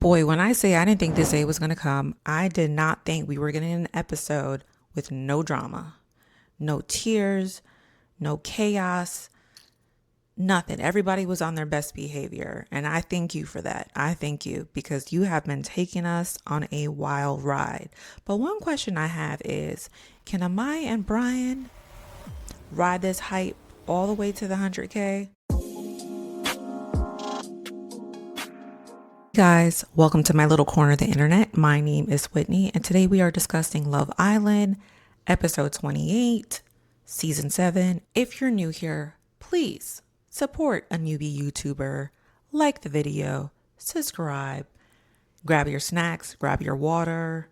Boy, when I say I didn't think this day was going to come, I did not think we were getting an episode with no drama, no tears, no chaos, nothing. Everybody was on their best behavior. And I thank you for that. I thank you because you have been taking us on a wild ride. But one question I have is, can Amaya and Bryan ride this hype all the way to the 100K? Guys, welcome to my little corner of the internet. My name is Whitney, and today we are discussing Love Island, episode 28, season 7. If you're new here, please support a newbie YouTuber, like the video, subscribe, grab your snacks, grab your water.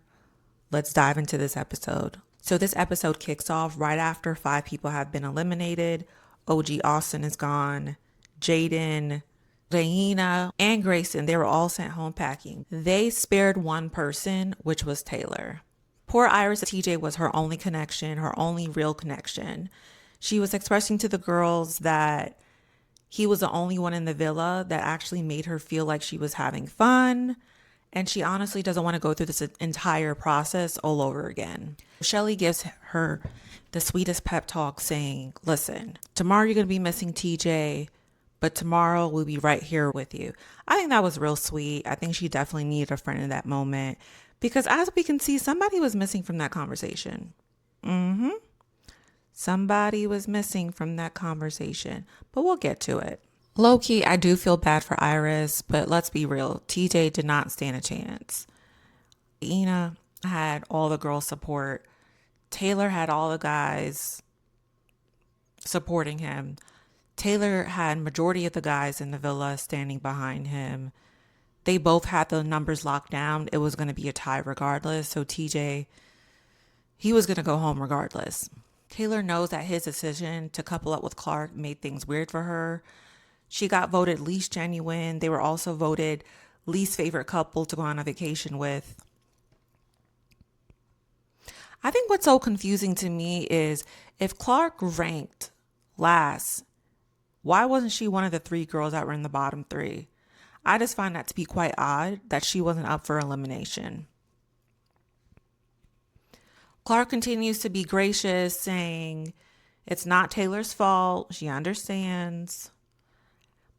Let's dive into this episode. So this episode kicks off right after 5 people have been eliminated. OG Austin is gone. Jaden, Raina, and Grayson, they were all sent home packing. They spared one person, which was Taylor. Poor Iris, TJ was her only connection, her only real connection. She was expressing to the girls that he was the only one in the villa that actually made her feel like she was having fun. And she honestly doesn't want to go through this entire process all over again. Shelly gives her the sweetest pep talk saying, listen, tomorrow you're going to be missing TJ, but tomorrow we'll be right here with you. I think that was real sweet. I think she definitely needed a friend in that moment because as we can see, somebody was missing from that conversation. Somebody was missing from that conversation, but we'll get to it. Low key, I do feel bad for Iris, but let's be real. TJ did not stand a chance. Ina had all the girls' support. Taylor had all the guys supporting him. Taylor had majority of the guys in the villa standing behind him. They both had the numbers locked down. It was going to be a tie regardless. So TJ, he was going to go home regardless. Taylor knows that his decision to couple up with Clarke made things weird for her. She got voted least genuine. They were also voted least favorite couple to go on a vacation with. I think what's so confusing to me is if Clarke ranked last, why wasn't she one of the 3 girls that were in the bottom 3? I just find that to be quite odd that she wasn't up for elimination. Clarke continues to be gracious, saying it's not Taylor's fault. She understands.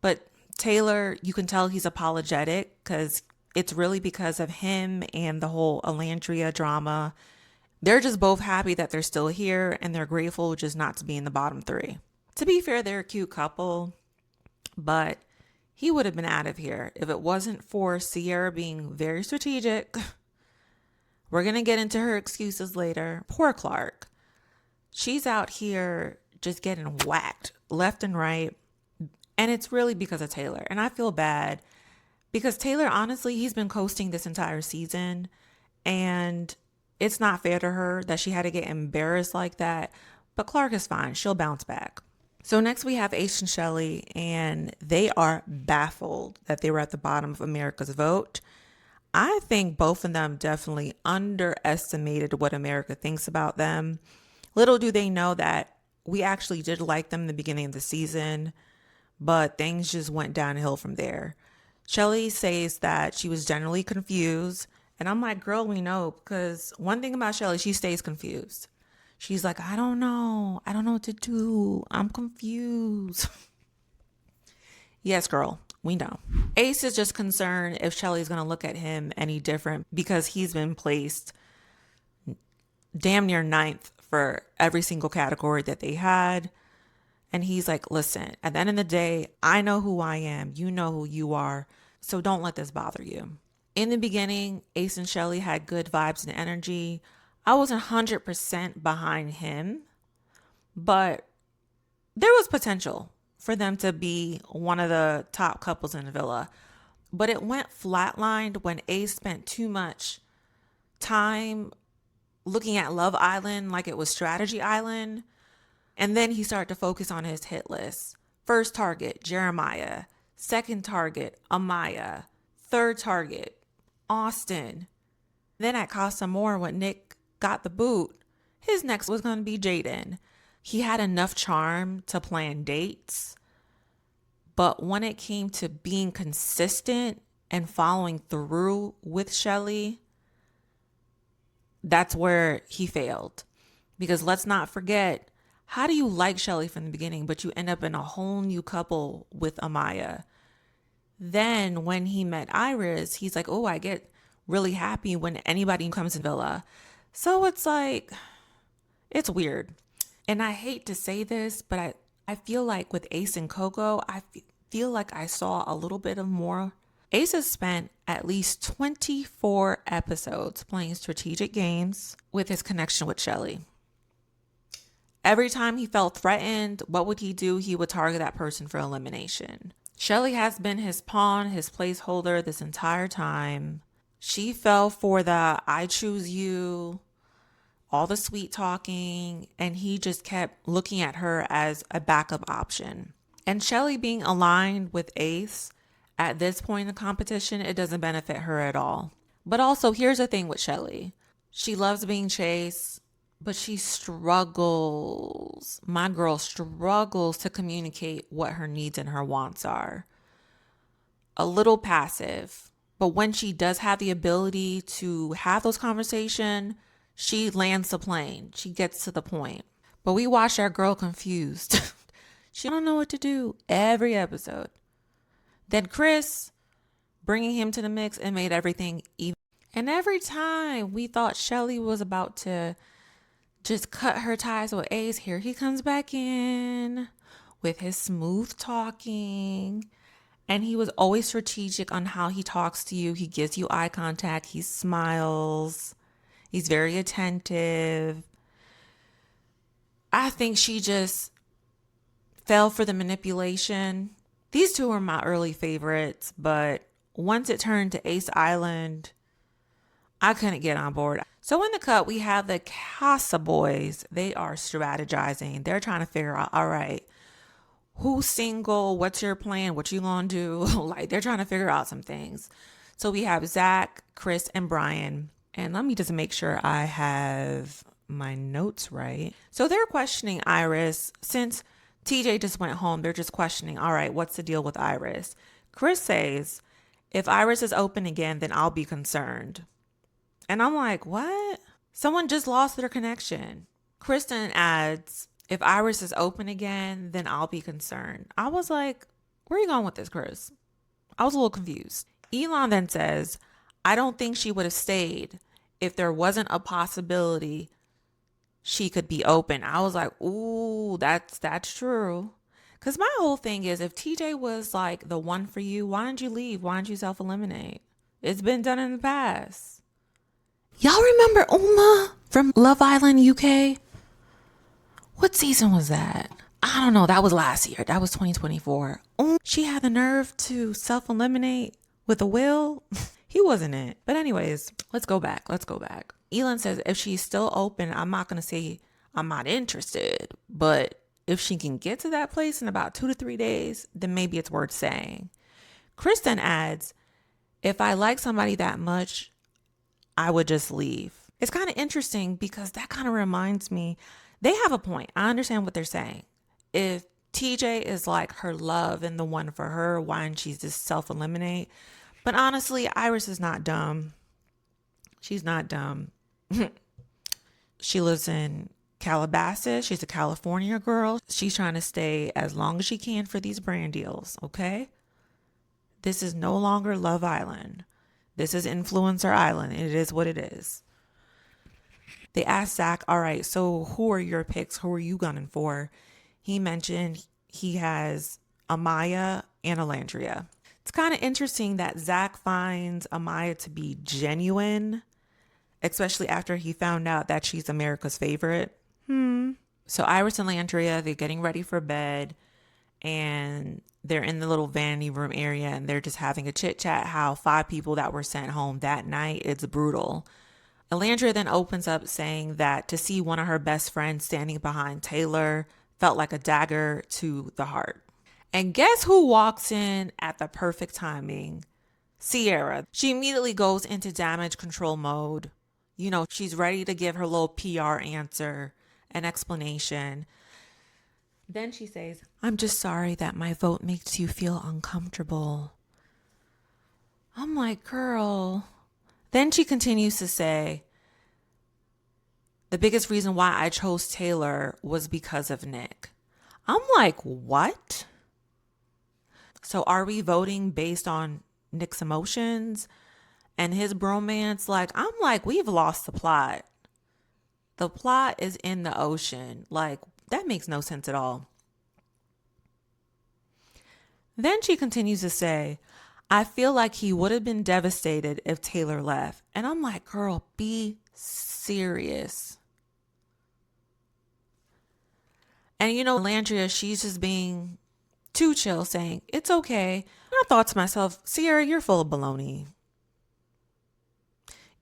But Taylor, you can tell he's apologetic because it's really because of him and the whole Alandria drama. They're just both happy that they're still here and they're grateful just not to be in the bottom 3. To be fair, they're a cute couple, but he would have been out of here if it wasn't for Sierra being very strategic. We're going to get into her excuses later. Poor Clarke. She's out here just getting whacked left and right. And it's really because of Taylor. And I feel bad because Taylor, honestly, he's been coasting this entire season. And it's not fair to her that she had to get embarrassed like that. But Clarke is fine. She'll bounce back. So next we have Ace and Shelly, and they are baffled that they were at the bottom of America's vote. I think both of them definitely underestimated what America thinks about them. Little do they know that we actually did like them in the beginning of the season, but things just went downhill from there. Shelly says that she was generally confused, and I'm like, girl, we know, because one thing about Shelly, she stays confused. She's like, I don't know. I don't know what to do. I'm confused. Yes, girl, we know. Ace is just concerned if Shelly's going to look at him any different because he's been placed damn near 9th for every single category that they had. And he's like, listen, at the end of the day, I know who I am. You know who you are. So don't let this bother you. In the beginning, Ace and Shelly had good vibes and energy. I wasn't 100% behind him, but there was potential for them to be one of the top couples in the villa. But it went flatlined when Ace spent too much time looking at Love Island like it was Strategy Island. And then he started to focus on his hit list. First target, Jeremiah. Second target, Amaya. Third target, Austin. Then at Casa when Nick got the boot, his next was going to be Jaden. He had enough charm to plan dates, but when it came to being consistent and following through with Shelly, that's where he failed. Because let's not forget, how do you like Shelly from the beginning, but you end up in a whole new couple with Amaya? Then when he met Iris, he's like, oh, I get really happy when anybody comes in Villa. So it's like, it's weird. And I hate to say this, but I feel like with Ace and Coco, I feel like I saw a little bit of more. Ace has spent at least 24 episodes playing strategic games with his connection with Shelly. Every time he felt threatened, what would he do? He would target that person for elimination. Shelly has been his pawn, his placeholder this entire time. She fell for the I choose you, all the sweet talking, and he just kept looking at her as a backup option. And Shelly being aligned with Ace at this point in the competition, it doesn't benefit her at all. But also, here's the thing with Shelly. She loves being chased, but she struggles. My girl struggles to communicate what her needs and her wants are. A little passive. But when she does have the ability to have those conversations, she lands the plane. She gets to the point. But we watch our girl confused. She don't know what to do every episode. Then Chris, bringing him to the mix, and made everything even. And every time we thought Shelly was about to just cut her ties with Ace, here he comes back in with his smooth talking. And he was always strategic on how he talks to you. He gives you eye contact. He smiles. He's very attentive. I think she just fell for the manipulation. These two were my early favorites, but once it turned to Ace Island, I couldn't get on board. So in the cut, we have the Casa boys. They are strategizing. They're trying to figure out, all right, who's single? What's your plan? What you gonna do? Like, they're trying to figure out some things. So we have Zach, Chris, and Bryan. And let me just make sure I have my notes right. So they're questioning Iris. Since TJ just went home, they're just questioning, all right, what's the deal with Iris? Chris says, if Iris is open again, then I'll be concerned. And I'm like, what? Someone just lost their connection. Kristen adds, if Iris is open again, then I'll be concerned. I was like, where are you going with this, Chris? I was a little confused. Elon then says, I don't think she would have stayed if there wasn't a possibility she could be open. I was like, ooh, that's true. Because my whole thing is, if TJ was like the one for you, why didn't you leave? Why didn't you self-eliminate? It's been done in the past. Y'all remember Uma from Love Island UK? What season was that? I don't know. That was last year. That was 2024. She had the nerve to self-eliminate with a will. He wasn't it. But anyways, let's go back. Elon says, if she's still open, I'm not going to say I'm not interested. But if she can get to that place in about 2 to 3 days, then maybe it's worth saying. Chris then adds, if I like somebody that much, I would just leave. It's kind of interesting because that kind of reminds me, they have a point. I understand what they're saying. If TJ is like her love and the one for her, why didn't she just self-eliminate? But honestly, Iris is not dumb. She's not dumb. She lives in Calabasas. She's a California girl. She's trying to stay as long as she can for these brand deals, okay? This is no longer Love Island. This is Influencer Island. It is what it is. They asked Zach, all right, so who are your picks? Who are you gunning for? He mentioned he has Amaya and Alandria. It's kind of interesting that Zach finds Amaya to be genuine, especially after he found out that she's America's favorite. So Iris and Landria, they're getting ready for bed and they're in the little vanity room area and they're just having a chit chat how 5 people that were sent home that night, it's brutal. Alandria then opens up saying that to see one of her best friends standing behind Taylor felt like a dagger to the heart. And guess who walks in at the perfect timing? Sierra. She immediately goes into damage control mode. You know, she's ready to give her little PR answer, an explanation. Then she says, I'm just sorry that my vote makes you feel uncomfortable. I'm like, girl. Then she continues to say, the biggest reason why I chose Taylor was because of Nick. I'm like, what? So are we voting based on Nick's emotions and his bromance? Like, I'm like, we've lost the plot. The plot is in the ocean. Like, that makes no sense at all. Then she continues to say, I feel like he would have been devastated if Taylor left. And I'm like, girl, be serious. And Landria, she's just being too chill, saying, it's okay. And I thought to myself, Sierra, you're full of baloney.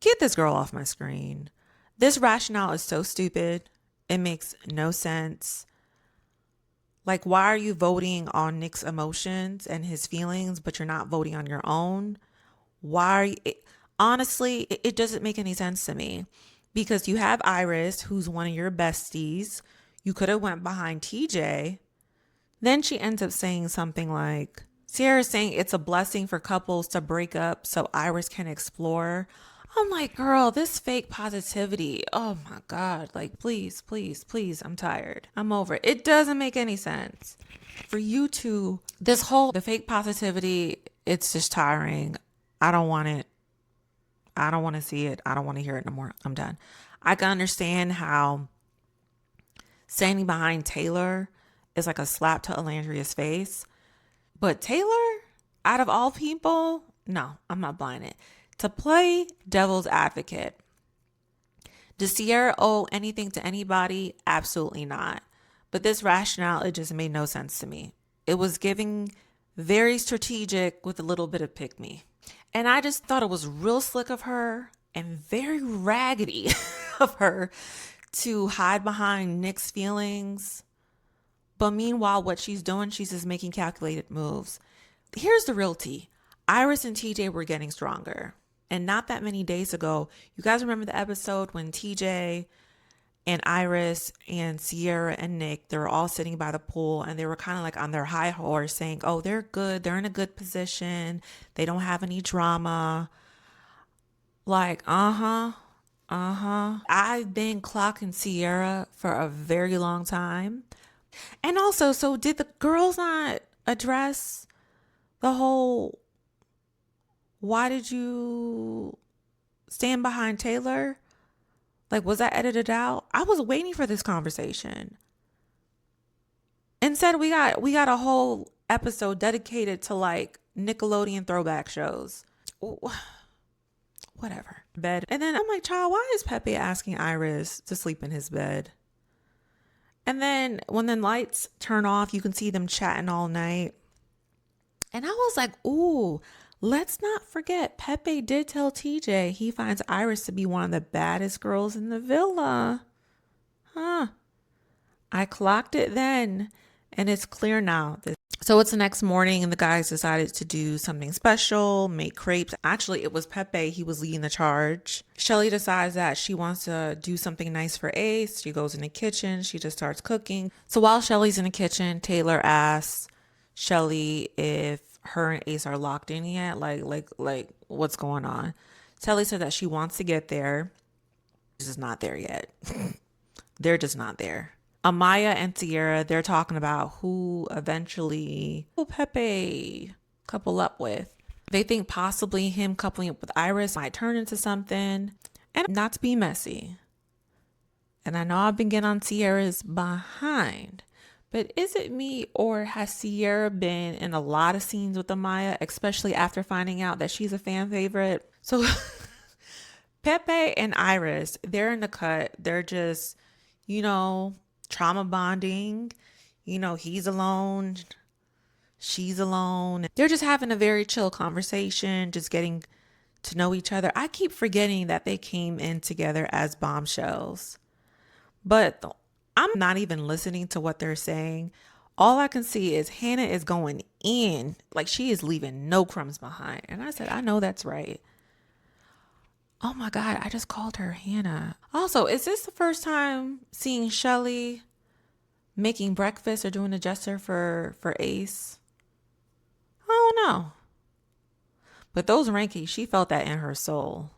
Get this girl off my screen. This rationale is so stupid. It makes no sense. Like, why are you voting on Nick's emotions and his feelings, but you're not voting on your own? Why are you? Honestly, it doesn't make any sense to me because you have Iris, who's one of your besties. You could have went behind TJ. Then she ends up saying something like, Sierra's saying it's a blessing for couples to break up so Iris can explore. I'm like, girl, this fake positivity. Oh my God. Like, please, please, please. I'm tired. I'm over it. It doesn't make any sense. For you to, the fake positivity, it's just tiring. I don't want it. I don't want to see it. I don't want to hear it no more. I'm done. I can understand how standing behind Taylor is like a slap to Alandria's face. But Taylor, out of all people, no, I'm not buying it. To play devil's advocate, does Sierra owe anything to anybody? Absolutely not. But this rationale, it just made no sense to me. It was giving very strategic with a little bit of pick me. And I just thought it was real slick of her and very raggedy of her to hide behind Nick's feelings. But meanwhile, what she's doing, she's just making calculated moves. Here's the real tea. Iris and TJ were getting stronger. And not that many days ago, you guys remember the episode when TJ and Iris and Sierra and Nick, they were all sitting by the pool and they were kind of like on their high horse saying, oh, they're good. They're in a good position. They don't have any drama. Like, I've been clocking Sierra for a very long time. And also, so did the girls not address the whole, why did you stand behind Taylor? Like, was that edited out? I was waiting for this conversation. Instead, we got a whole episode dedicated to like Nickelodeon throwback shows. Whatever. Bed. And then I'm like, child, why is Pepe asking Iris to sleep in his bed? And then when the lights turn off, you can see them chatting all night. And I was like, ooh, let's not forget, Pepe did tell TJ he finds Iris to be one of the baddest girls in the villa. Huh. I clocked it then, and it's clear now. So it's the next morning, and the guys decided to do something special, make crepes. Actually, it was Pepe. He was leading the charge. Shelly decides that she wants to do something nice for Ace. She goes in the kitchen. She just starts cooking. So while Shelly's in the kitchen, Taylor asks Shelly if her and Ace are locked in yet. Like, what's going on? Shelly said that she wants to get there. She's just not there yet. They're just not there. Amaya and Sierra, they're talking about who eventually Pepe couple up with. They think possibly him coupling up with Iris might turn into something. And not to be messy. And I know I've been getting on Sierra's behind. But is it me, or has Sierra been in a lot of scenes with Amaya, especially after finding out that she's a fan favorite? So Pepe and Iris, they're in the cut. They're just, trauma bonding. He's alone. She's alone. They're just having a very chill conversation, just getting to know each other. I keep forgetting that they came in together as bombshells. But I'm not even listening to what they're saying. All I can see is Hannah is going in. Like, she is leaving no crumbs behind. And I said, I know that's right. Oh my God, I just called her Hannah. Also, is this the first time seeing Shelly making breakfast or doing a gesture for Ace? I don't know. But those rankings, she felt that in her soul.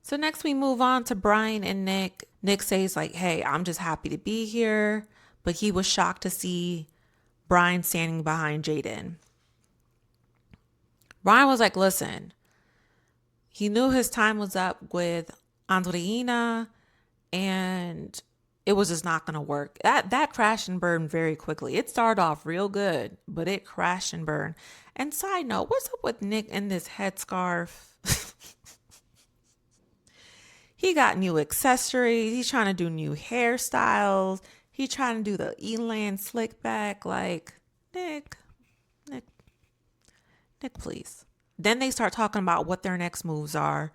So next we move on to Bryan and Nick. Nick says like, hey, I'm just happy to be here. But he was shocked to see Bryan standing behind Jaden. Bryan was like, listen, he knew his time was up with Andreina and it was just not going to work. That crashed and burned very quickly. It started off real good, but it crashed and burned. And side note, what's up with Nick and this headscarf? He got new accessories. He's trying to do new hairstyles. He's trying to do the Elan slick back. Like, Nick, Nick, Nick, please. Then they start talking about what their next moves are.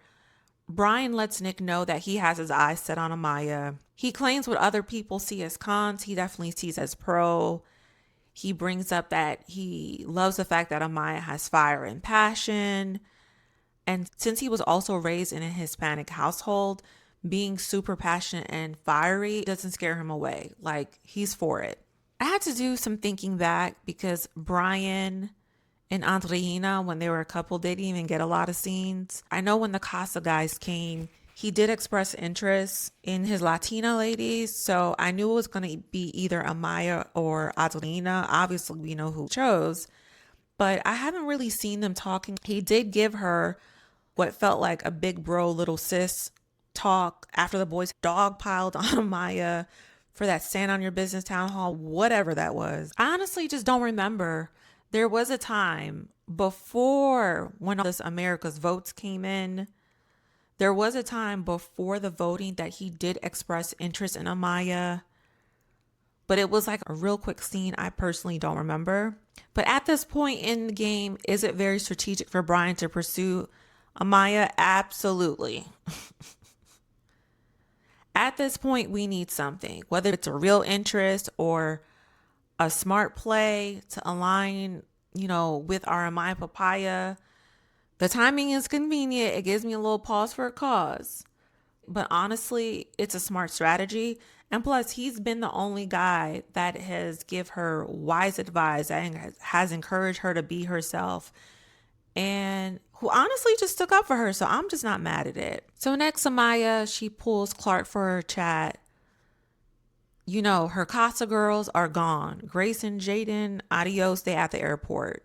Bryan lets Nick know that he has his eyes set on Amaya. He claims what other people see as cons, he definitely sees as pro. He brings up that he loves the fact that Amaya has fire and passion. And since he was also raised in a Hispanic household, being super passionate and fiery doesn't scare him away. Like, he's for it. I had to do some thinking back because Bryan and Andreina, when they were a couple, they didn't even get a lot of scenes. I know when the Casa guys came, he did express interest in his Latina ladies. So I knew it was going to be either Amaya or Andreina. Obviously, we know who chose. But I haven't really seen them talking. He did give her what felt like a big bro, little sis talk after the boys dogpiled on Amaya for that stand on your business town hall, whatever that was. I honestly just don't remember. There was a time before when all this America's votes came in. There was a time before the voting that he did express interest in Amaya. But it was like a real quick scene. I personally don't remember. But at this point in the game, is it very strategic for Bryan to pursue Amaya? Absolutely. At this point, we need something, whether it's a real interest or a smart play to align, with our Amaya Papaya. The timing is convenient. It gives me a little pause for a cause. But honestly, it's a smart strategy. And plus, he's been the only guy that has give her wise advice and has encouraged her to be herself and who honestly just stuck up for her. So I'm just not mad at it. So next, Amaya, she pulls Clarke for her chat. Her Casa girls are gone. Grace and Jaden, adios, they at the airport.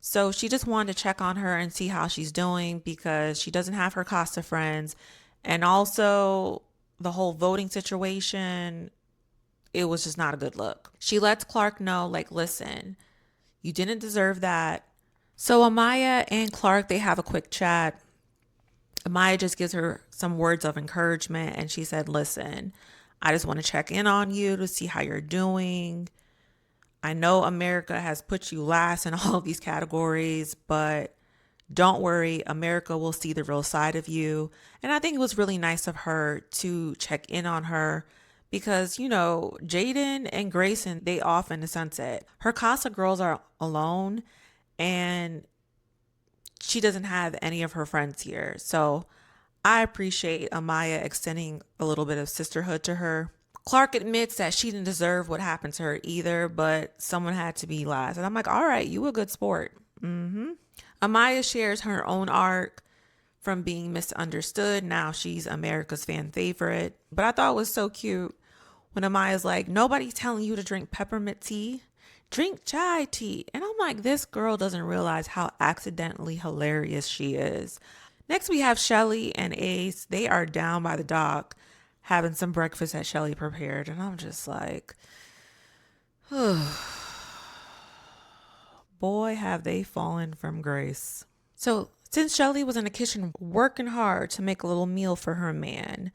So she just wanted to check on her and see how she's doing because she doesn't have her Casa friends. And also the whole voting situation, it was just not a good look. She lets Clarke know, like, listen, you didn't deserve that. So Amaya and Clarke, they have a quick chat. Amaya just gives her some words of encouragement. And she said, listen, I just want to check in on you to see how you're doing. I know America has put you last in all of these categories, but don't worry, America will see the real side of you. And I think it was really nice of her to check in on her because, Jaden and Grayson, they off in the sunset. Her Casa girls are alone and she doesn't have any of her friends here. So I appreciate Amaya extending a little bit of sisterhood to her. Clarke admits that she didn't deserve what happened to her either, but someone had to be last. And I'm like, all right, you a good sport. Amaya shares her own arc from being misunderstood. Now she's America's fan favorite. But I thought it was so cute when Amaya's like, nobody's telling you to drink peppermint tea. Drink chai tea. And I'm like, this girl doesn't realize how accidentally hilarious she is. Next, we have Shelly and Ace. They are down by the dock having some breakfast that Shelly prepared. And I'm just like, boy, have they fallen from grace. So since Shelly was in the kitchen working hard to make a little meal for her man,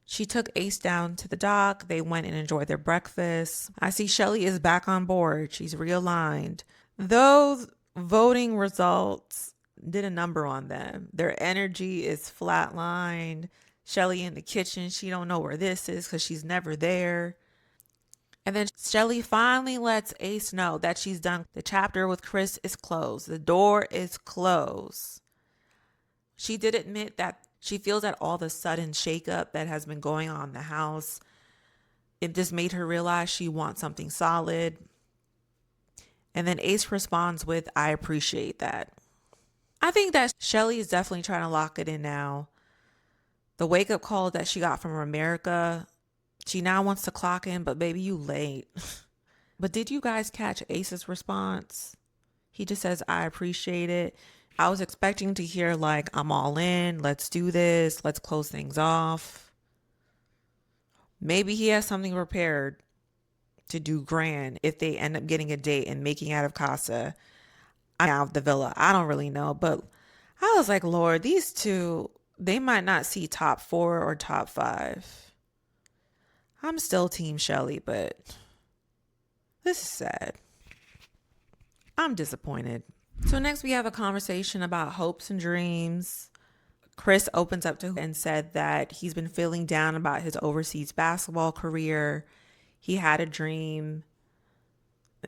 she took Ace down to the dock. They went and enjoyed their breakfast. I see Shelly is back on board. She's realigned. Those voting results did a number on them. Their energy is flatlined. Shelly in the kitchen, she don't know where this is because she's never there. And then Shelly finally lets Ace know that she's done. The chapter with Chris is closed. The door is closed. She did admit that she feels that all the sudden shakeup that has been going on in the house, it just made her realize she wants something solid. And then Ace responds with, I appreciate that. I think that Shelly is definitely trying to lock it in now. The wake up call that she got from America, she now wants to clock in, but baby, you late. But did you guys catch Ace's response? He just says, I appreciate it. I was expecting to hear, like, I'm all in. Let's do this. Let's close things off. Maybe he has something prepared to do grand if they end up getting a date and making out of Casa. Out of the villa. I don't really know. But I was like, Lord, these two, they might not see top 4 or top 5. I'm still Team Shelly, but this is sad. I'm disappointed. So next we have a conversation about hopes and dreams. Chris opens up to her and said that he's been feeling down about his overseas basketball career. He had a dream.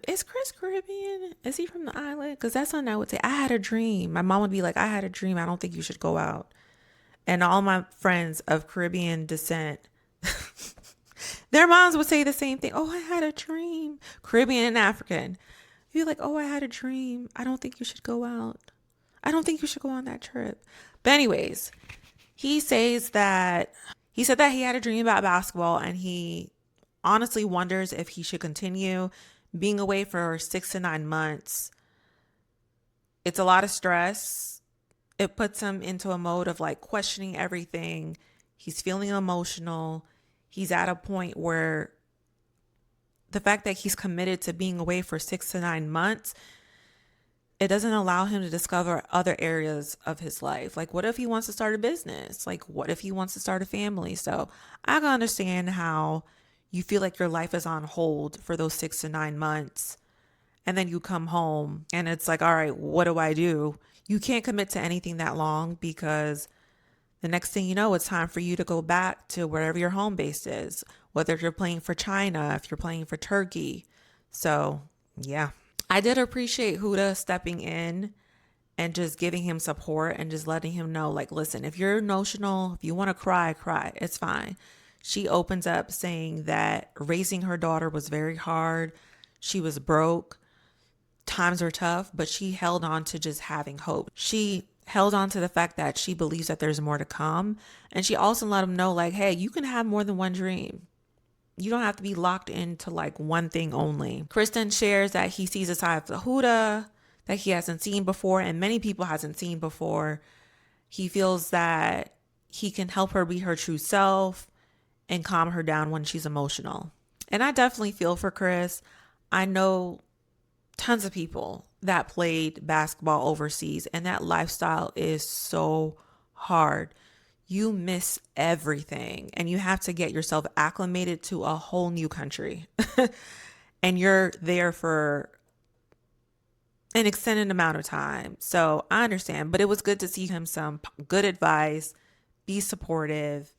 Is Chris Caribbean? Is he from the island? Because that's something I would say. I had a dream. My mom would be like, I had a dream. I don't think you should go out. And all my friends of Caribbean descent, their moms would say the same thing. Oh, I had a dream. Caribbean and African. You're like, oh, I had a dream. I don't think you should go out. I don't think you should go on that trip. But anyways, he said that he had a dream about basketball and he honestly wonders if he should continue being away for 6 to 9 months. It's a lot of stress. It puts him into a mode of like questioning everything. He's feeling emotional. He's at a point where the fact that he's committed to being away for 6 to 9 months, it doesn't allow him to discover other areas of his life. Like, what if he wants to start a business? Like, what if he wants to start a family? So I can understand how you feel like your life is on hold for those 6 to 9 months. And then you come home and it's like, all right, what do I do? You can't commit to anything that long because the next thing you know, it's time for you to go back to wherever your home base is, whether you're playing for China, if you're playing for Turkey. So, yeah. I did appreciate Huda stepping in and just giving him support and just letting him know, like, listen, if you're emotional, if you want to cry, cry. It's fine. She opens up saying that raising her daughter was very hard. She was broke. Times were tough, but she held on to just having hope. She held on to the fact that she believes that there's more to come. And she also let him know, like, hey, you can have more than one dream. You don't have to be locked into like one thing only. Kristen shares that he sees a side of Huda that he hasn't seen before and many people hasn't seen before. He feels that he can help her be her true self and calm her down when she's emotional. And I definitely feel for Chris. I know tons of people that played basketball overseas and that lifestyle is so hard. You miss everything and you have to get yourself acclimated to a whole new country. And you're there for an extended amount of time. So I understand, but it was good to see him some good advice, be supportive.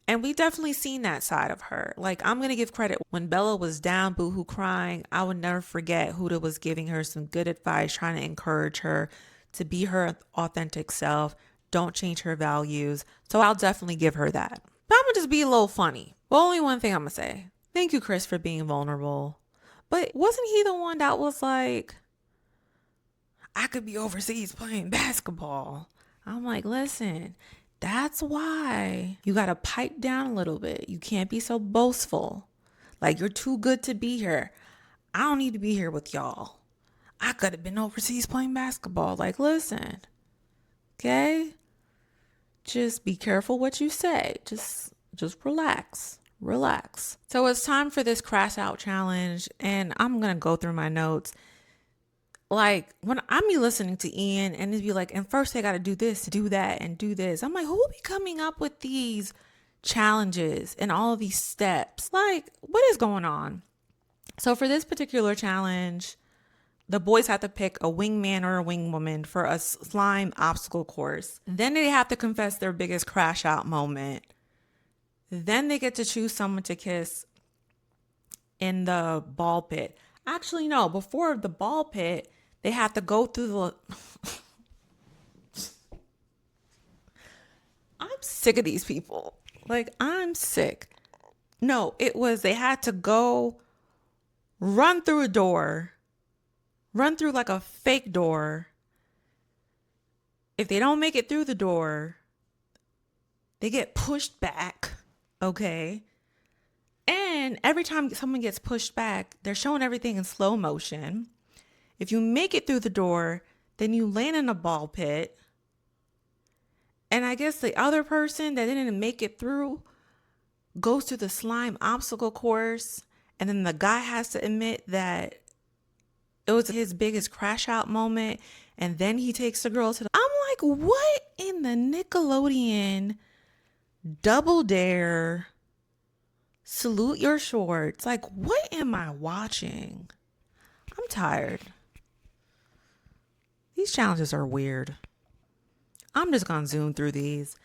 And we definitely seen that side of her. Like, I'm going to give credit. When Bella was down, boohoo crying, I would never forget Huda was giving her some good advice, trying to encourage her to be her authentic self. Don't change her values. So I'll definitely give her that. But I'm going to just be a little funny. Well, only one thing I'm going to say. Thank you, Chris, for being vulnerable. But wasn't he the one that was like, I could be overseas playing basketball? I'm like, listen, that's why you got to pipe down a little bit. You can't be so boastful. Like, you're too good to be here. I don't need to be here with y'all. I could have been overseas playing basketball. Like, listen, okay? Just be careful what you say. Just relax. Relax. So it's time for this crash out challenge. And I'm going to go through my notes. Like, when I'm listening to Ian and it'd be like, and first they got to do this, do that, and do this. I'm like, who will be coming up with these challenges and all of these steps? Like, what is going on? So for this particular challenge, the boys have to pick a wingman or a wingwoman for a slime obstacle course. Then they have to confess their biggest crash out moment. Then they get to choose someone to kiss in the ball pit. Actually, no, before the ball pit, they have to go through the... I'm sick of these people. Like, I'm sick. No, it was they had to go run through a door, run through like a fake door, If they don't make it through the door, they get pushed back, okay? And every time someone gets pushed back, they're showing everything in slow motion. If you make it through the door, then you land in a ball pit. And I guess the other person that didn't make it through goes to the slime obstacle course. And then the guy has to admit that it was his biggest crash out moment. And then he takes the girl to the... I'm like, what in the Nickelodeon Double Dare Salute Your Shorts? Like, what am I watching? I'm tired. These challenges are weird. I'm just going to zoom through these.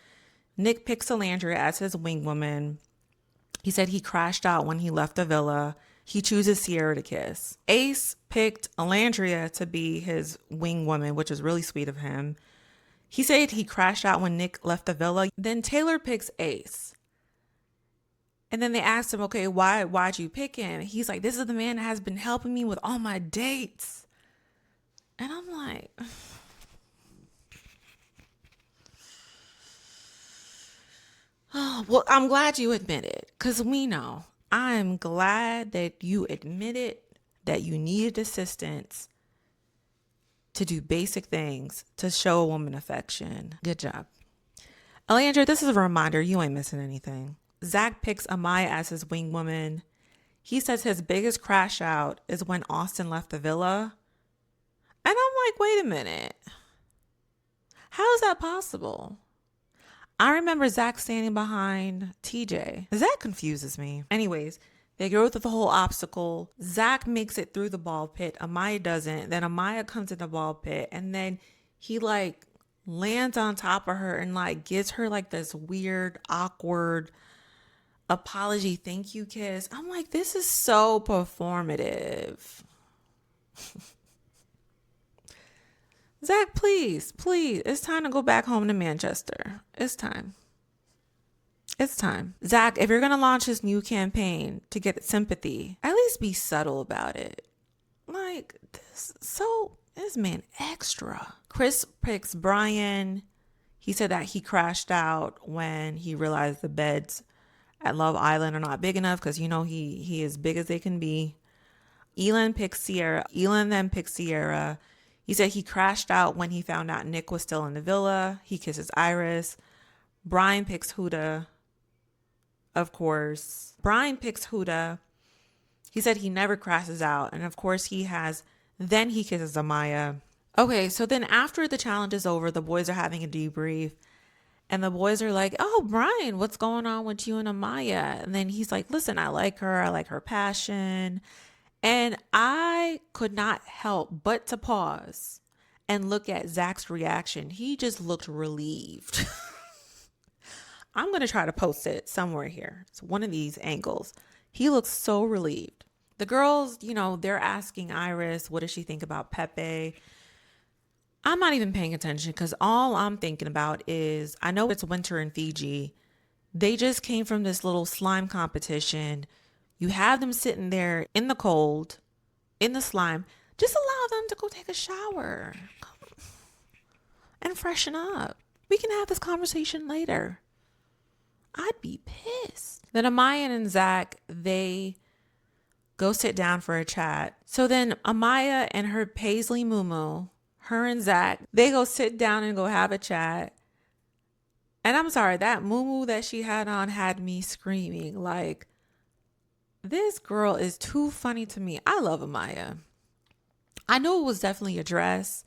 Nick picks Alandria as his wing woman. He said he crashed out when he left the villa. He chooses Sierra to kiss. Ace picked Alandria to be his wing woman, which is really sweet of him. He said he crashed out when Nick left the villa. Then Taylor picks Ace. And then they asked him, okay, why'd you pick him? He's like, this is the man that has been helping me with all my dates. And I'm like... Oh, well, I'm glad you admit it, because we know. I'm glad that you admitted that you needed assistance to do basic things to show a woman affection. Good job. Alandria, this is a reminder. You ain't missing anything. Zach picks Amaya as his wing woman. He says his biggest crash out is when Austin left the villa. And I'm like, wait a minute. How is that possible? I remember Zach standing behind TJ. That confuses me. Anyways, they go through the whole obstacle. Zach makes it through the ball pit. Amaya doesn't. Then Amaya comes in the ball pit. And then he like lands on top of her and like gives her like this weird, awkward apology thank you kiss. I'm like, this is so performative. Zach, please. It's time to go back home to Manchester. It's time. Zach, if you're going to launch this new campaign to get sympathy, at least be subtle about it. Like, this man extra. Chris picks Bryan. He said that he crashed out when he realized the beds at Love Island are not big enough because, he is big as they can be. Elin picks Sierra. Elin then picks Sierra. He said he crashed out when he found out Nick was still in the villa. He kisses Iris. Bryan picks Huda. Of course. Bryan picks Huda. He said he never crashes out. And of course he has. Then he kisses Amaya. Okay, so then after the challenge is over, the boys are having a debrief. And the boys are like, oh, Bryan, what's going on with you and Amaya? And then he's like, listen, I like her. I like her passion. And I could not help but to pause and look at Zach's reaction. He just looked relieved. I'm going to try to post it somewhere here. It's one of these angles. He looks so relieved. The girls, they're asking Iris, what does she think about Pepe? I'm not even paying attention because all I'm thinking about is, I know it's winter in Fiji. They just came from this little slime competition. You have them sitting there in the cold, in the slime. Just allow them to go take a shower and freshen up. We can have this conversation later. I'd be pissed. Then Amaya and Zach, they go sit down for a chat. So then Amaya and her Paisley Mumu, her and Zach, they go sit down and go have a chat. And I'm sorry, that Mumu that she had on had me screaming like, this girl is too funny to me. I love Amaya. I know it was definitely a dress,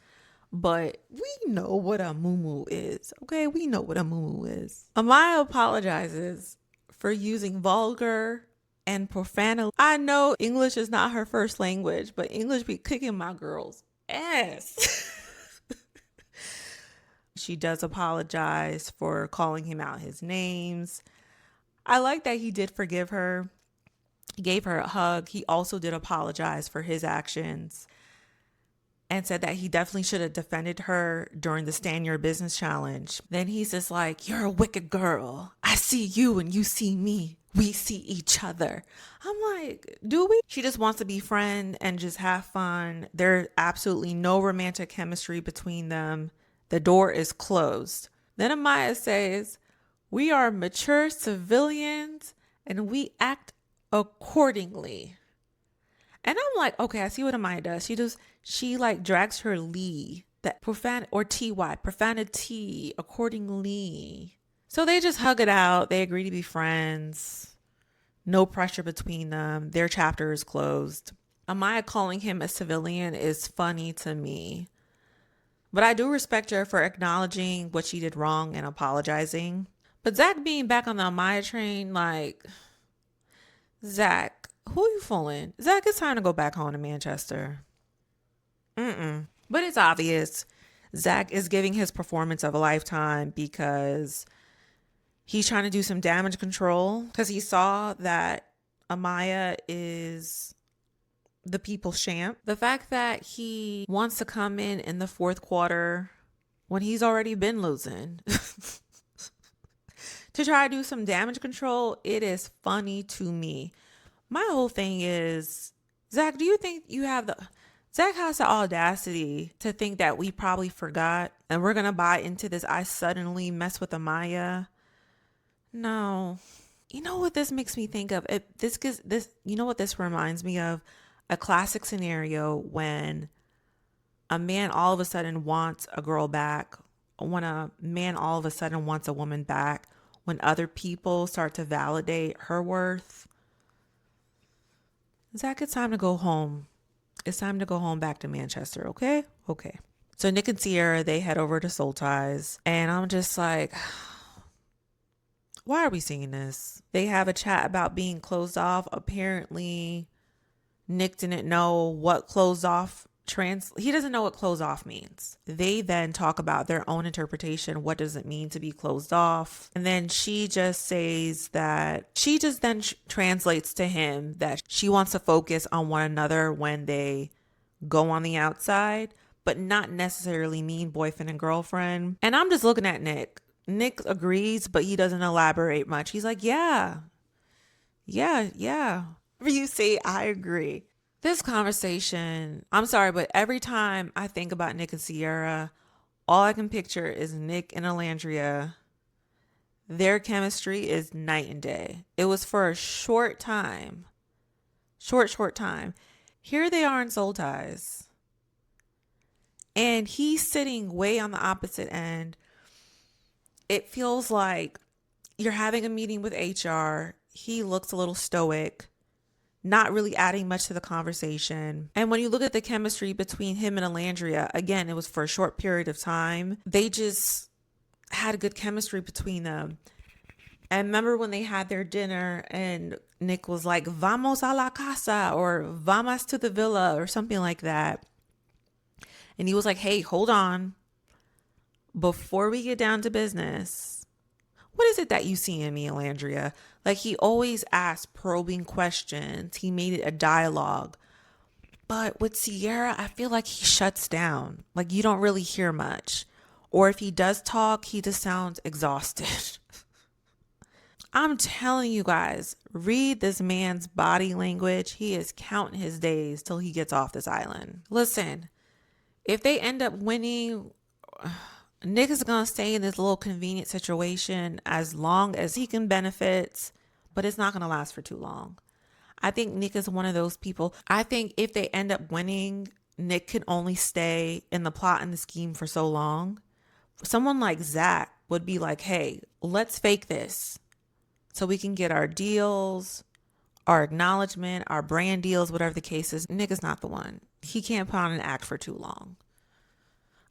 but we know what a muumuu is, okay? We know what a muumuu is. Amaya apologizes for using vulgar and profanity. I know English is not her first language, but English be kicking my girl's ass. She does apologize for calling him out his names. I like that he did forgive her. He gave her a hug. He also did apologize for his actions and said that he definitely should have defended her during the Stand Your Business challenge. Then he's just like, you're a wicked girl. I see you and you see me. We see each other. I'm like, do we? She just wants to be friends and just have fun. There's absolutely no romantic chemistry between them. The door is closed. Then Amaya says, we are mature civilians and we act accordingly. And I'm like, okay, I see what Amaya does. She like drags her Lee, that profanity accordingly. So they just hug it out. They agree to be friends. No pressure between them. Their chapter is closed. Amaya calling him a civilian is funny to me. But I do respect her for acknowledging what she did wrong and apologizing. But Zach being back on the Amaya train, like, Zach, who are you fooling? Zach, it's time to go back home to Manchester. But it's obvious Zach is giving his performance of a lifetime because he's trying to do some damage control because he saw that Amaya is the people's champ. The fact that he wants to come in the fourth quarter when he's already been losing to try to do some damage control, it is funny to me. My whole thing is, Zach, do you think Zach has the audacity to think that we probably forgot and we're going to buy into this I suddenly mess with Amaya? No. You know what this makes me think of? You know what this reminds me of? A classic scenario when a man all of a sudden wants a girl back, when a man all of a sudden wants a woman back, when other people start to validate her worth. Zach, it's time to go home. It's time to go home back to Manchester, okay? Okay. So Nick and Sierra, they head over to Soul Ties, and I'm just like, why are we seeing this? They have a chat about being closed off. Apparently, Nick didn't know what closed off he doesn't know what closed off means. They then talk about their own interpretation. What does it mean to be closed off? And then she just says that she just then translates to him that she wants to focus on one another when they go on the outside, but not necessarily mean boyfriend and girlfriend. And I'm just looking at Nick. Nick agrees, but he doesn't elaborate much. He's like, yeah. You say, I agree. This conversation, I'm sorry, but every time I think about Nick and Sierra, all I can picture is Nick and Alandria. Their chemistry is night and day. It was for a short time. Short time. Here they are in Soul Ties. And he's sitting way on the opposite end. It feels like you're having a meeting with HR. He looks a little stoic, not really adding much to the conversation. And when you look at the chemistry between him and Alandria, again, it was for a short period of time. They just had a good chemistry between them. And remember when they had their dinner and Nick was like, vamos a la casa, or vamos to the villa, or something like that. And he was like, hey, hold on. Before we get down to business, what is it that you see in me, Alandria? Like, he always asked probing questions. He made it a dialogue. But with Sierra, I feel like he shuts down. Like, you don't really hear much. Or if he does talk, he just sounds exhausted. I'm telling you guys, read this man's body language. He is counting his days till he gets off this island. Listen, if they end up winning, Nick is going to stay in this little convenient situation as long as he can benefit, but it's not going to last for too long. I think Nick is one of those people. I think if they end up winning, Nick can only stay in the plot and the scheme for so long. Someone like Zach would be like, hey, let's fake this so we can get our deals, our acknowledgement, our brand deals, whatever the case is. Nick is not the one. He can't put on an act for too long.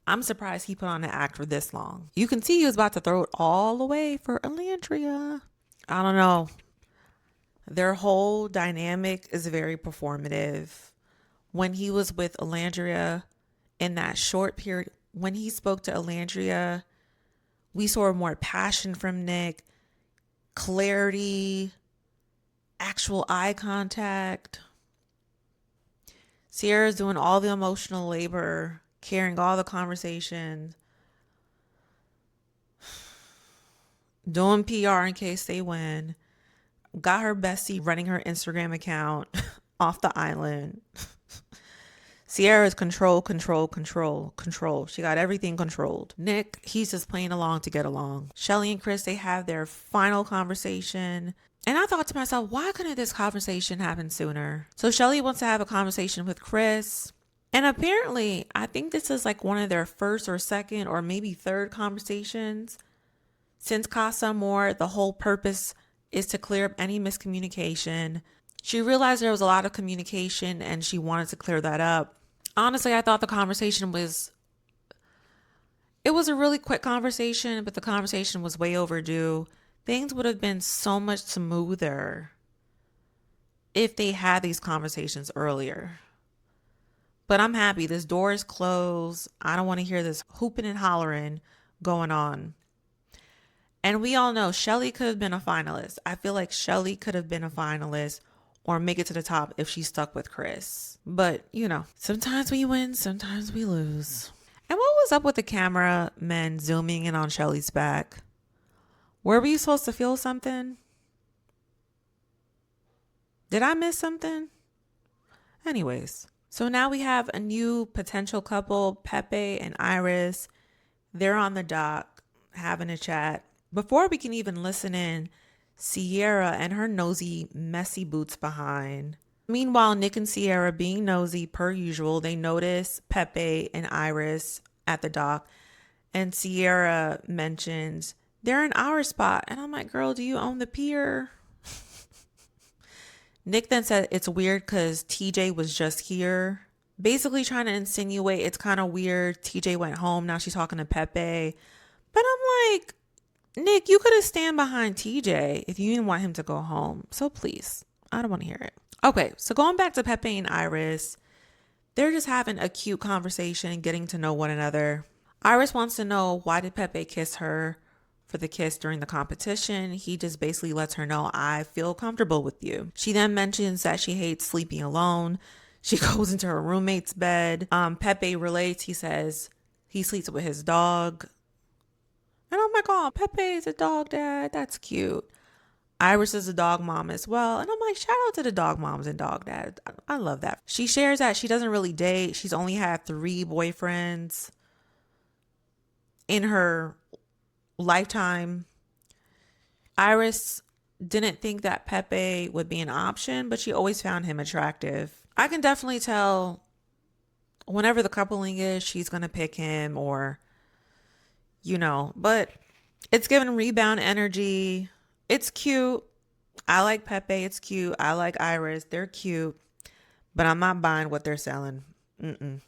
I'm surprised he put on an act for this long. You can see he was about to throw it all away for Alandria. I don't know. Their whole dynamic is very performative. When he was with Alandria in that short period, when he spoke to Alandria, we saw more passion from Nick, clarity, actual eye contact. Sierra's doing all the emotional labor, carrying all the conversations, doing PR in case they win. Got her bestie running her Instagram account off the island. Sierra's control, control, control, control. She got everything controlled. Nick, he's just playing along to get along. Shelly and Chris, they have their final conversation. And I thought to myself, why couldn't this conversation happen sooner? So Shelly wants to have a conversation with Chris. And apparently, I think this is like one of their first or second or maybe third conversations. Since Casa More, the whole purpose is to clear up any miscommunication. She realized there was a lot of communication and she wanted to clear that up. Honestly, I thought the conversation was a really quick conversation, but the conversation was way overdue. Things would have been so much smoother if they had these conversations earlier. But I'm happy. This door is closed. I don't want to hear this hooping and hollering going on. And we all know Shelly could have been a finalist. I feel like Shelly could have been a finalist or make it to the top if she stuck with Chris. But, sometimes we win, sometimes we lose. And what was up with the cameramen zooming in on Shelly's back? Were we supposed to feel something? Did I miss something? Anyways, so now we have a new potential couple, Pepe and Iris. They're on the dock having a chat. Before we can even listen in, Sierra and her nosy, messy boots behind. Meanwhile, Nick and Sierra being nosy per usual, they notice Pepe and Iris at the dock. And Sierra mentions they're in our spot. And I'm like, girl, do you own the pier? Nick then said it's weird because TJ was just here. Basically trying to insinuate it's kind of weird. TJ went home. Now she's talking to Pepe. But I'm like, Nick, you could have stand behind TJ if you didn't want him to go home. So please, I don't want to hear it. Okay, so going back to Pepe and Iris, they're just having a cute conversation, getting to know one another. Iris wants to know why did Pepe kiss her for the kiss during the competition. He just basically lets her know, I feel comfortable with you. She then mentions that she hates sleeping alone. She goes into her roommate's bed. Pepe relates. He says he sleeps with his dog. And I'm like, oh, Pepe is a dog dad. That's cute. Iris is a dog mom as well. And I'm like, shout out to the dog moms and dog dads. I love that. She shares that she doesn't really date. She's only had 3 boyfriends in her lifetime. Iris didn't think that Pepe would be an option, but she always found him attractive. I can definitely tell whenever the coupling is, she's going to pick him or but it's giving rebound energy. It's cute. I like Pepe. It's cute. I like Iris. They're cute, but I'm not buying what they're selling. Bring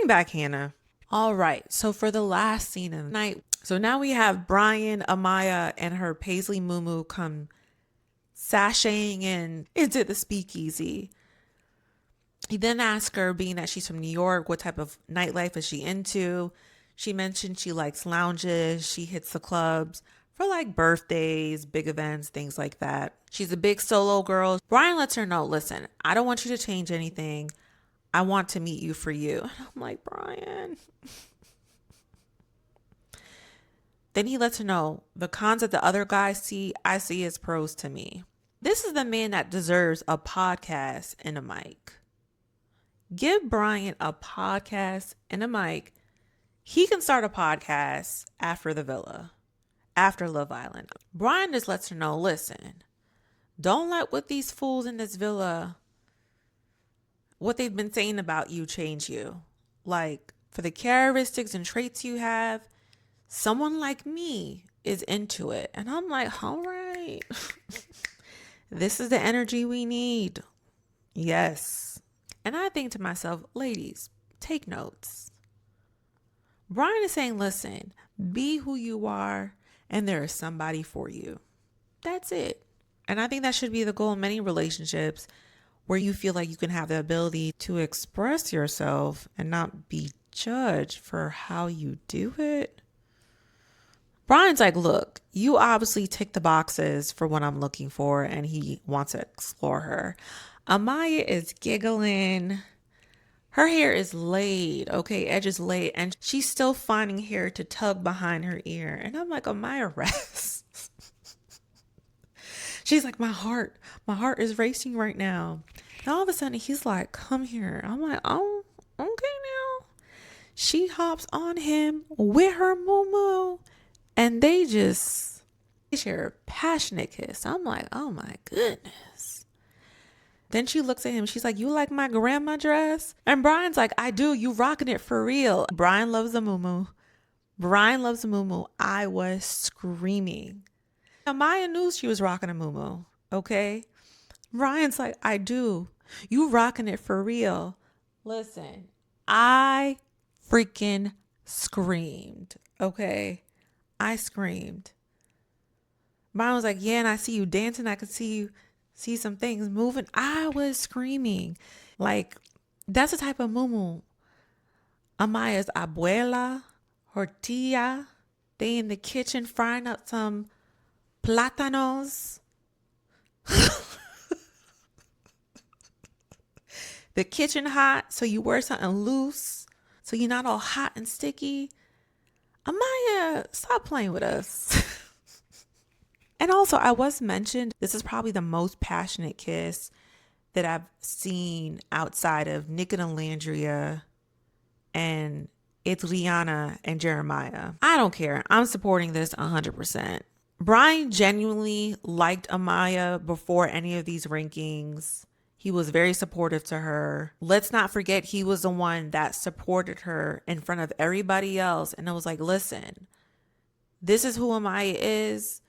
back Hannah. All right. So for the last scene of the night, so now we have Bryan, Amaya, and her Paisley Mumu come sashaying in into the speakeasy. He then asks her, being that she's from New York, what type of nightlife is she into? She mentioned she likes lounges. She hits the clubs for like birthdays, big events, things like that. She's a big solo girl. Bryan lets her know, listen, I don't want you to change anything. I want to meet you for you. And I'm like, Bryan. Then he lets her know the cons that the other guys see, I see as pros to me. This is the man that deserves a podcast and a mic. Give Bryan a podcast and a mic. He can start a podcast after the villa, after Love Island. Bryan just lets her know, listen, don't let what these fools in this villa, what they've been saying about you change you. Like, for the characteristics and traits you have, someone like me is into it. And I'm like, all right. This is the energy we need. Yes. And I think to myself, ladies, take notes. Bryan is saying, listen, be who you are, and there is somebody for you. That's it. And I think that should be the goal in many relationships, where you feel like you can have the ability to express yourself and not be judged for how you do it. Bryan's like, look, you obviously tick the boxes for what I'm looking for, and he wants to explore her. Amaya is giggling. Her hair is laid, okay, edges laid, and she's still finding hair to tug behind her ear. And I'm like, Amaya, rest. She's like, my heart is racing right now. And all of a sudden, he's like, come here. I'm like, oh, okay now. She hops on him with her Mumu, and they share a passionate kiss. I'm like, oh my goodness. Then she looks at him. She's like, you like my grandma dress? And Bryan's like, I do. You rocking it for real. Bryan loves the Mumu. Bryan loves the Mumu. I was screaming. Amaya knew she was rocking a Mumu. Okay. Bryan's like, I do. You rocking it for real. Listen, I freaking screamed. Okay. I screamed. Bryan was like, yeah, and I see you dancing. I could see some things moving. I was screaming. Like, that's the type of Mumu. Amaya's abuela, her tia, they in the kitchen frying up some plátanos. The kitchen hot, so you wear something loose, so you're not all hot and sticky. Amaya, stop playing with us. And also, I was mentioned, this is probably the most passionate kiss that I've seen outside of Nick and Alandria, and it's Rihanna and Jeremiah. I don't care. I'm supporting this 100%. Bryan genuinely liked Amaya before any of these rankings. He was very supportive to her. Let's not forget he was the one that supported her in front of everybody else. And I was like, listen, this is who Amaya is.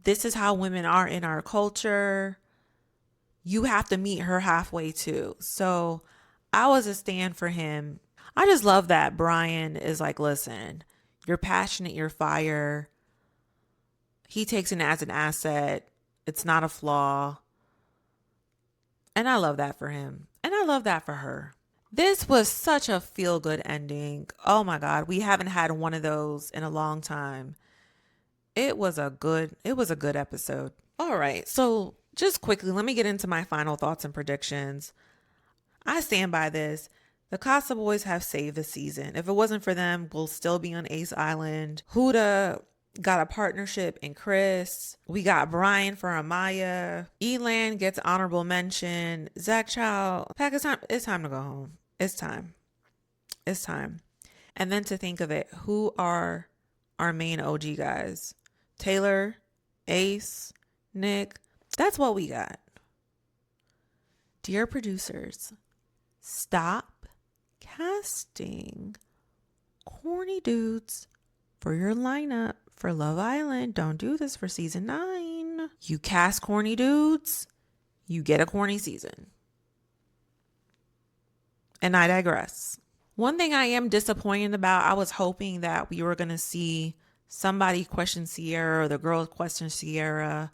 This is how women are in our culture. You have to meet her halfway too. So I was a stand for him. I just love that Bryan is like, listen, you're passionate, you're fire. He takes it as an asset. It's not a flaw. And I love that for him. And I love that for her. This was such a feel-good ending. Oh my God. We haven't had one of those in a long time. It was a good episode. All right. So just quickly, let me get into my final thoughts and predictions. I stand by this. The Casa boys have saved the season. If it wasn't for them, we'll still be on Ace Island. Huda got a partnership in Chris. We got Bryan for Amaya. Elan gets honorable mention. Zach Chow. Pack, it's time to go home. It's time. It's time. And then to think of it, who are our main OG guys? Taylor, Ace, Nick. That's what we got. Dear producers, stop casting corny dudes for your lineup for Love Island. Don't do this for season 9. You cast corny dudes, you get a corny season. And I digress. One thing I am disappointed about, I was hoping that we were going to see somebody question Sierra, or the girls question Sierra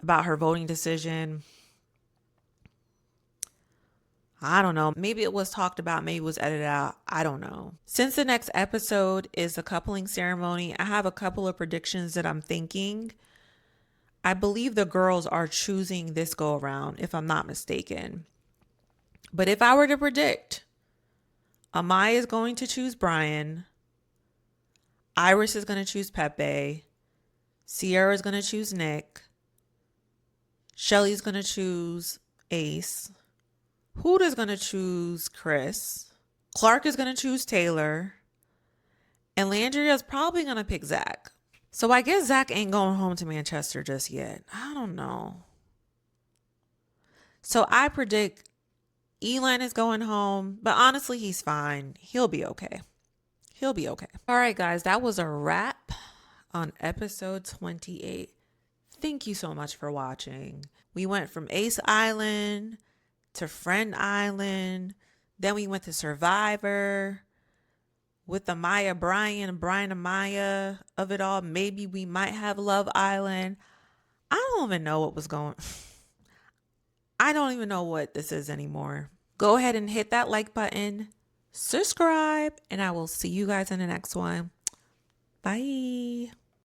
about her voting decision. I don't know. Maybe it was talked about. Maybe it was edited out. I don't know. Since the next episode is the coupling ceremony, I have a couple of predictions that I'm thinking. I believe the girls are choosing this go around, if I'm not mistaken. But if I were to predict, Amaya is going to choose Bryan. Iris is going to choose Pepe. Sierra is going to choose Nick. Shelly's going to choose Ace. Huda's going to choose Chris. Clarke is going to choose Taylor. And Landria is probably going to pick Zach. So I guess Zach ain't going home to Manchester just yet. I don't know. So I predict Elan is going home. But honestly, he's fine. He'll be okay. He'll be okay. All right, guys. That was a wrap on episode 28. Thank you so much for watching. We went from Ace Island to Friend Island. Then we went to Survivor with Amaya Bryan, Bryan and Amaya of it all. Maybe we might have Love Island. I don't even know what was going. I don't even know what this is anymore. Go ahead and hit that like button, subscribe, and I will see you guys in the next one. Bye.